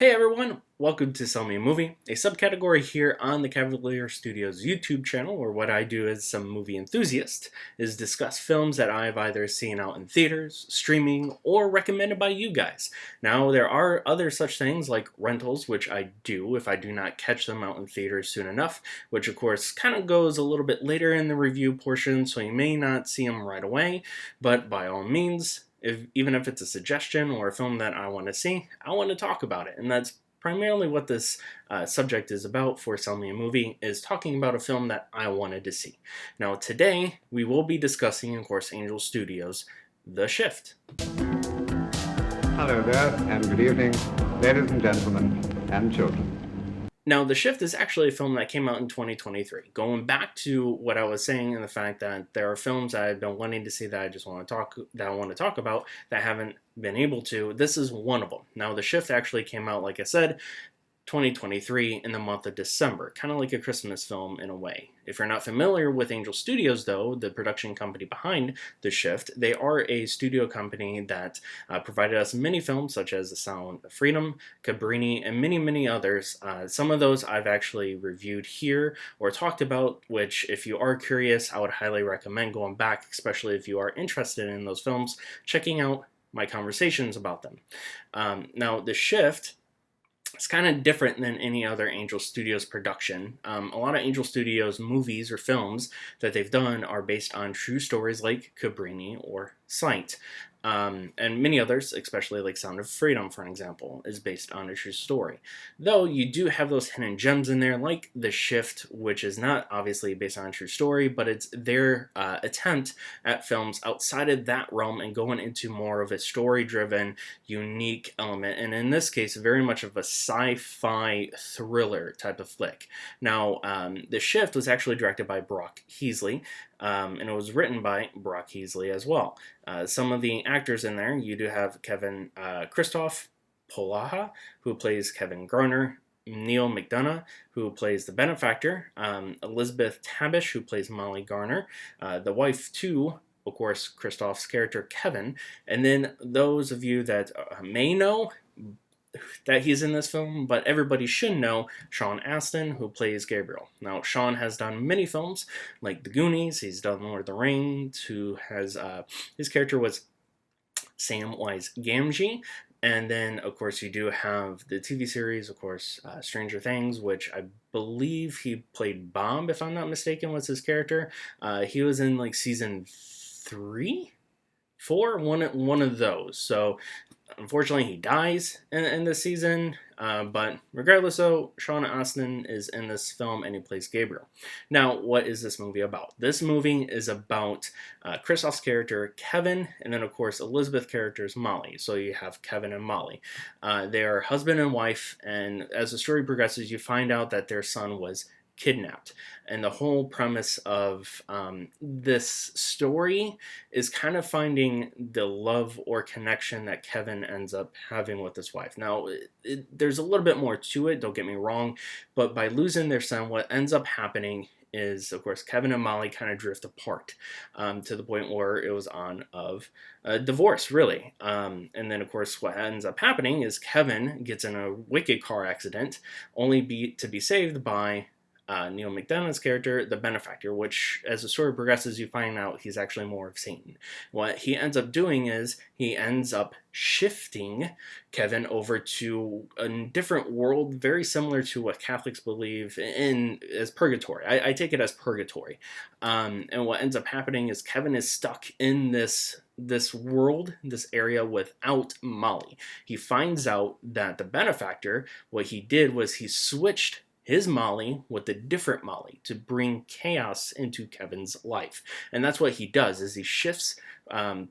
Hey everyone, welcome to Sell Me a Movie, a subcategory here on the Cavalier Studios YouTube channel, where what I do as some movie enthusiast is discuss films that I've either seen out in theaters, streaming, or recommended by you guys. Now, there are other such things like rentals, which I do if I do not catch them out in theaters soon enough, which of course kind of goes a little bit later in the review portion, so you may not see them right away, but by all means, even if it's a suggestion or a film that I want to see, I want to talk about it. And that's primarily what this subject is about for Sell Me a Movie, is talking about a film that I wanted to see. Now today, we will be discussing, of course, Angel Studios' The Shift. Hello there, and good evening, ladies and gentlemen, and children. Now, The Shift is actually a film that came out in 2023. Going back to what I was saying and the fact that there are films that I've been wanting to see that I want to talk about that I haven't been able to. This is one of them. Now, The Shift actually came out, like I said, 2023 in the month of December, kind of like a Christmas film in a way. If you're not familiar with Angel Studios, though, the production company behind The Shift, they are a studio company that provided us many films such as The Sound of Freedom, Cabrini, and many, many others. Some of those I've actually reviewed here or talked about, which if you are curious, I would highly recommend going back, especially if you are interested in those films, checking out my conversations about them. Now, The Shift, it's kind of different than any other Angel Studios production. A lot of Angel Studios movies or films that they've done are based on true stories like Cabrini or Sight. And many others, especially like Sound of Freedom, for example, is based on a true story. Though you do have those hidden gems in there, like The Shift, which is not obviously based on a true story, but it's their attempt at films outside of that realm and going into more of a story-driven, unique element. And in this case, very much of a sci-fi thriller type of flick. Now, The Shift was actually directed by Brock Heasley, and it was written by Brock Heasley as well. Some of the actors in there, you do have Kevin Christoph Polaha, who plays Kevin Garner, Neil McDonough, who plays the benefactor, Elizabeth Tabish, who plays Molly Garner, the wife to, of course, Christoph's character Kevin, and then those of you that may know that he's in this film, but everybody should know Sean Astin, who plays Gabriel. Now, Sean has done many films, like The Goonies, he's done Lord of the Rings, who has, his character was Samwise Gamgee, and then, of course, you do have the TV series, of course, Stranger Things, which I believe he played Bob, if I'm not mistaken, was his character. He was in, like, season 3? 4? One of those. So, unfortunately, he dies in this season, but regardless, though, Sean Astin is in this film and he plays Gabriel. Now, what is this movie about? This movie is about Christoph's character, Kevin, and then, of course, Elizabeth's character is Molly. So you have Kevin and Molly. They are husband and wife, and as the story progresses, you find out that their son was kidnapped. And the whole premise of this story is kind of finding the love or connection that Kevin ends up having with his wife. Now, there's a little bit more to it, don't get me wrong, but by losing their son, what ends up happening is, of course, Kevin and Molly kind of drift apart to the point where it was on of a divorce, really. And then, of course, what ends up happening is Kevin gets in a wicked car accident, only to be saved by Neil McDonough's character, the benefactor, which, as the story progresses, you find out he's actually more of Satan. What he ends up doing is he ends up shifting Kevin over to a different world, very similar to what Catholics believe in as purgatory. I take it as purgatory. And what ends up happening is Kevin is stuck in this world, this area without Molly. He finds out that the benefactor, what he did was he switched his Molly with a different Molly to bring chaos into Kevin's life. And that's what he does, is he shifts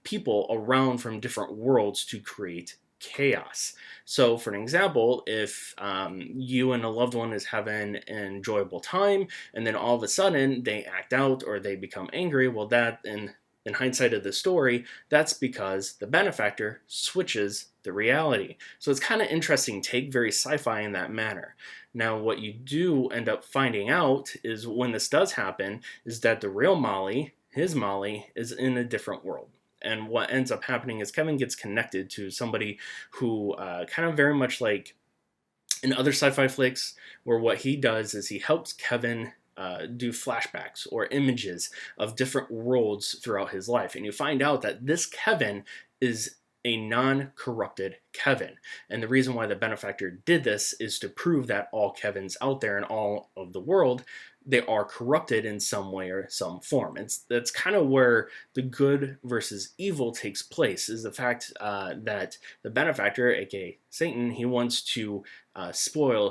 people around from different worlds to create chaos. So for an example, if you and a loved one is having an enjoyable time, and then all of a sudden they act out or they become angry, well, that in hindsight of the story, that's because the benefactor switches the reality. So it's kind of interesting take, very sci-fi in that manner. Now, what you do end up finding out is when this does happen, is that the real Molly, his Molly, is in a different world. And what ends up happening is Kevin gets connected to somebody who kind of very much like in other sci-fi flicks, where what he does is he helps Kevin do flashbacks or images of different worlds throughout his life, and you find out that this Kevin is a non-corrupted Kevin. And the reason why the benefactor did this is to prove that all Kevins out there in all of the world, they are corrupted in some way or some form. And that's kind of where the good versus evil takes place, is the fact that the benefactor, aka Satan, he wants to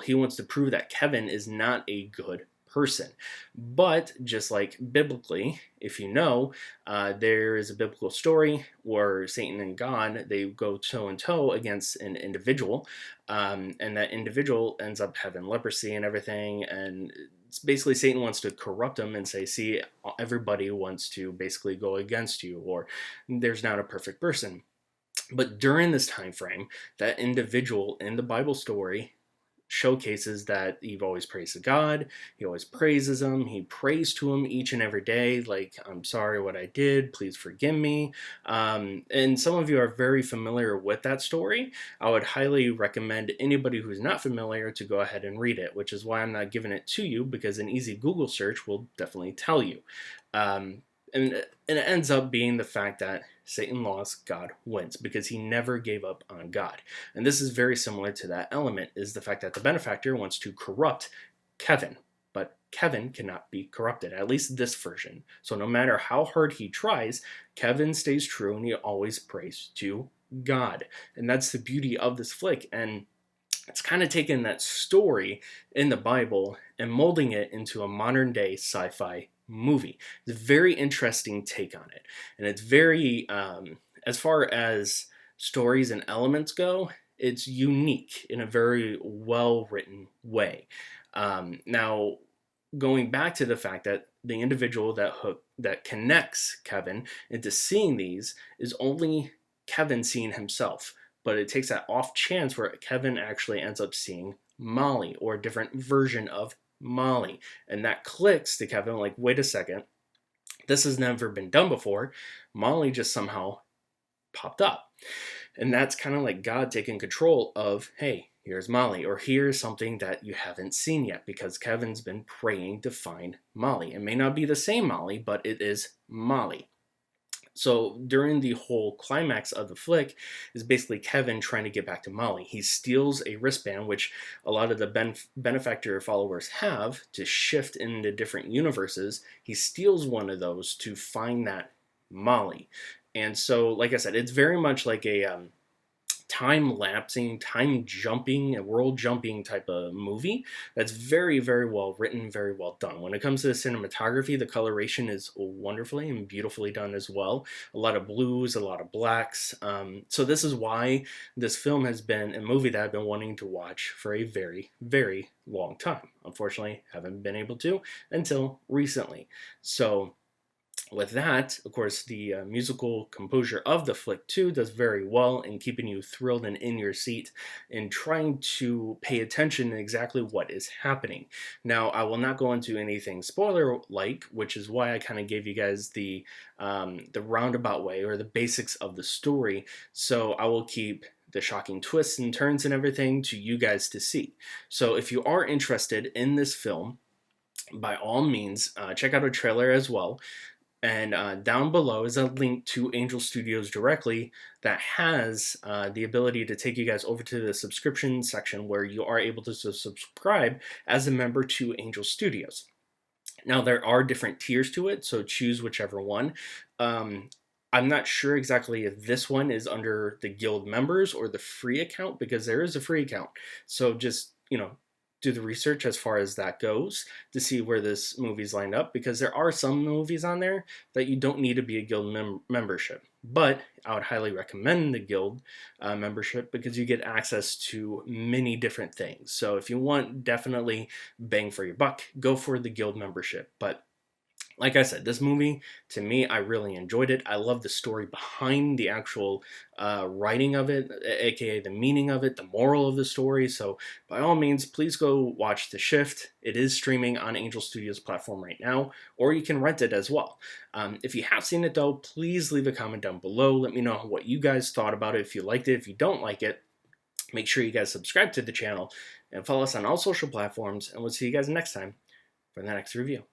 he wants to prove that Kevin is not a good person. But just like biblically, if you know, there is a biblical story where Satan and God, they go toe and toe against an individual, and that individual ends up having leprosy and everything, and it's basically Satan wants to corrupt him and say, see, everybody wants to basically go against you, or there's not a perfect person. But during this time frame, that individual in the Bible story showcases that he always prays to God, he always praises him, he prays to him each and every day, like, I'm sorry what I did, please forgive me. And some of you are very familiar with that story. I would highly recommend anybody who's not familiar to go ahead and read it, which is why I'm not giving it to you, because an easy Google search will definitely tell you. And it ends up being the fact that Satan lost, God wins, because he never gave up on God. And this is very similar to that element, is the fact that the benefactor wants to corrupt Kevin, but Kevin cannot be corrupted, at least this version. So no matter how hard he tries, Kevin stays true and he always prays to God. And that's the beauty of this flick. And it's kind of taken that story in the Bible and molding it into a modern day sci-fi movie. It's a very interesting take on it, and it's very as far as stories and elements go, it's unique in a very well written way. Now, going back to the fact that the individual that connects Kevin into seeing these is only Kevin seeing himself, but it takes that off chance where Kevin actually ends up seeing Molly, or a different version of Molly. And that clicks to Kevin, like, wait a second, this has never been done before. Molly just somehow popped up. And that's kind of like God taking control of, hey, here's Molly, or here's something that you haven't seen yet, because Kevin's been praying to find Molly. It may not be the same Molly, but it is Molly. So during the whole climax of the flick is basically Kevin trying to get back to Molly. He steals a wristband, which a lot of the benefactor followers have, to shift into different universes. He steals one of those to find that Molly. And so, like I said, it's very much like a time-lapsing, time-jumping, a world-jumping type of movie that's very, very well written, very well done. When it comes to the cinematography, the coloration is wonderfully and beautifully done as well. A lot of blues, a lot of blacks. So this is why this film has been a movie that I've been wanting to watch for a very, very long time. Unfortunately, haven't been able to until recently. So with that, of course, the musical composure of the flick too does very well in keeping you thrilled and in your seat and trying to pay attention to exactly what is happening. Now, I will not go into anything spoiler-like, which is why I kind of gave you guys the roundabout way, or the basics of the story. So I will keep the shocking twists and turns and everything to you guys to see. So if you are interested in this film, by all means, check out a trailer as well. And down below is a link to Angel Studios directly that has the ability to take you guys over to the subscription section, where you are able to subscribe as a member to Angel Studios. Now, there are different tiers to it, so choose whichever one. I'm not sure exactly if this one is under the guild members or the free account, because there is a free account. So just, do the research as far as that goes to see where this movie's lined up, because there are some movies on there that you don't need to be a guild membership. But I would highly recommend the guild membership, because you get access to many different things. So if you want definitely bang for your buck, go for the guild membership. But like I said, this movie, to me, I really enjoyed it. I love the story behind the actual writing of it, aka the meaning of it, the moral of the story. So by all means, please go watch The Shift. It is streaming on Angel Studios platform right now, or you can rent it as well. If you have seen it though, please leave a comment down below. Let me know what you guys thought about it, if you liked it, if you don't like it. Make sure you guys subscribe to the channel and follow us on all social platforms, and we'll see you guys next time for the next review.